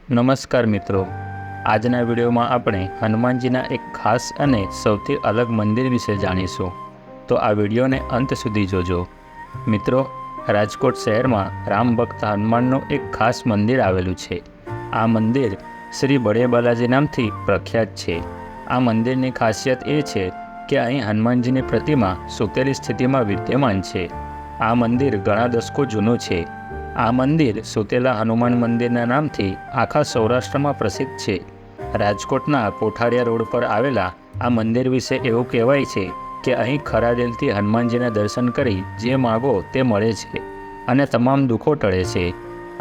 નમસ્કાર મિત્રો, આજના વિડીયોમાં આપણે હનુમાનજીના એક ખાસ અને સૌથી અલગ મંદિર વિશે જાણીશું. તો આ વિડીયોને અંત સુધી જોજો. મિત્રો, રાજકોટ શહેરમાં રામ ભક્ત હનુમાનનું એક ખાસ મંદિર આવેલું છે. આ મંદિર શ્રી બળે બાલાજી નામથી પ્રખ્યાત છે. આ મંદિરની ખાસિયત એ છે કે અહીં હનુમાનજીની પ્રતિમા સૂતેલી સ્થિતિમાં વિદ્યમાન છે. આ મંદિર ઘણા દશકો જૂનું છે. આ મંદિર સુતેલા હનુમાન મંદિરના નામથી આખા સૌરાષ્ટ્રમાં પ્રસિદ્ધ છે. રાજકોટના કોઠારિયા રોડ પર આવેલા આ મંદિર વિશે એવું કહેવાય છે કે અહીં ખરા દિલથી હનુમાનજીના દર્શન કરી જે માગો તે મળે છે અને તમામ દુઃખો ટળે છે.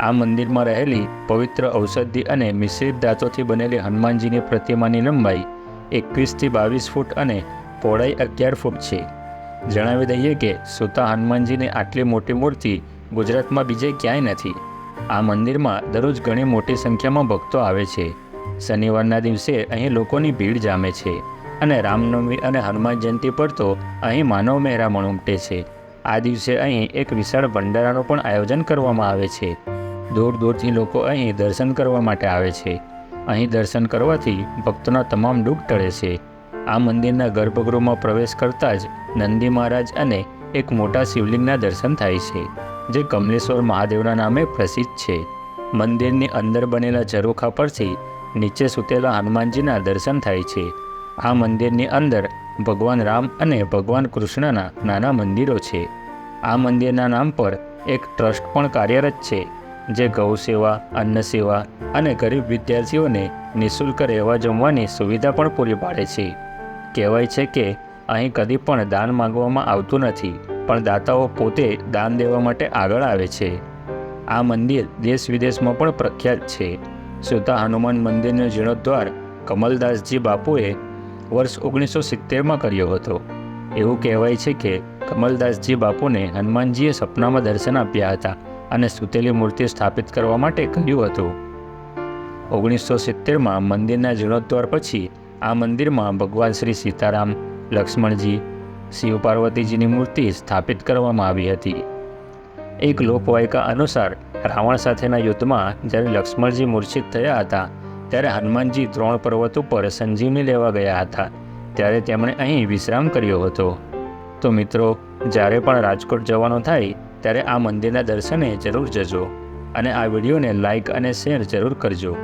આ મંદિરમાં રહેલી પવિત્ર ઔષધિ અને મિશ્રિત ધાતુથી બનેલી હનુમાનજીની પ્રતિમાની લંબાઈ 21થી 22 ફૂટ અને પહોળાઈ 11 ફૂટ છે. જણાવી દઈએ કે સુતા હનુમાનજીની આટલી મોટી મૂર્તિ ગુજરાતમાં બીજે ક્યાંય નથી. આ મંદિરમાં દરરોજ ઘણી મોટી સંખ્યામાં ભક્તો આવે છે. શનિવારના દિવસે અહીં લોકોની ભીડ જામે છે અને રામનવમી અને હનુમાન જયંતિ પર તો અહીં માનવ મહેરામણ ઉમટે છે. આ દિવસે અહીં એક વિશાળ ભંડારાનું પણ આયોજન કરવામાં આવે છે. દૂર દૂરથી લોકો અહીં દર્શન કરવા માટે આવે છે. અહીં દર્શન કરવાથી ભક્તોના તમામ દુઃખ ટળે છે. આ મંદિરના ગર્ભગૃહમાં પ્રવેશ કરતાં જ નંદી મહારાજ અને એક મોટા શિવલિંગના દર્શન થાય છે, જે કમલેશ્વર મહાદેવના નામે પ્રસિદ્ધ છે. મંદિરની અંદર બનેલા ઝરૂખા પરથી નીચે સૂતેલા હનુમાનજીના દર્શન થાય છે. આ મંદિરની અંદર ભગવાન રામ અને ભગવાન કૃષ્ણના નાના મંદિરો છે. આ મંદિરના નામ પર એક ટ્રસ્ટ પણ કાર્યરત છે, જે ગૌ સેવા, અન્ન સેવા અને ગરીબ વિદ્યાર્થીઓને નિઃશુલ્ક રહેવા જમવાની સુવિધા પણ પૂરી પાડે છે. કહેવાય છે કે અહીં કદી પણ દાન માંગવામાં આવતું નથી, પણ દાતાઓ પોતે દાન દેવા માટે આગળ આવે છે. આ મંદિર દેશ વિદેશમાં પણ પ્રખ્યાત છે. સુતા હનુમાન મંદિરનો જીર્ણોદ્ધાર કમલદાસજી બાપુએ વર્ષ 1970માં કર્યો હતો. એવું કહેવાય છે કે કમલદાસજી બાપુને હનુમાનજીએ સપનામાં દર્શન આપ્યા હતા અને સૂતેલી મૂર્તિ સ્થાપિત કરવા માટે કહ્યું હતું. 1970માં મંદિરના જીર્ણોદ્ધાર પછી આ મંદિરમાં ભગવાન શ્રી સીતારામ, લક્ષ્મણજી, શિવ પાર્વતીજીની મૂર્તિ સ્થાપિત કરવામાં આવી હતી. એક લોકવાયકા અનુસાર રાવણ સાથેના યુદ્ધમાં જ્યારે લક્ષ્મણજી મૂર્છિત થયા હતા, ત્યારે હનુમાનજી દ્રોણ પર્વત ઉપર સંજીવની લેવા ગયા હતા. ત્યારે તેમણે અહીં વિશ્રામ કર્યો હતો. તો મિત્રો, જ્યારે પણ રાજકોટ જવાનું થાય ત્યારે આ મંદિરના દર્શને જરૂર જજો અને આ વિડીયોને લાઇક અને શેર જરૂર કરજો.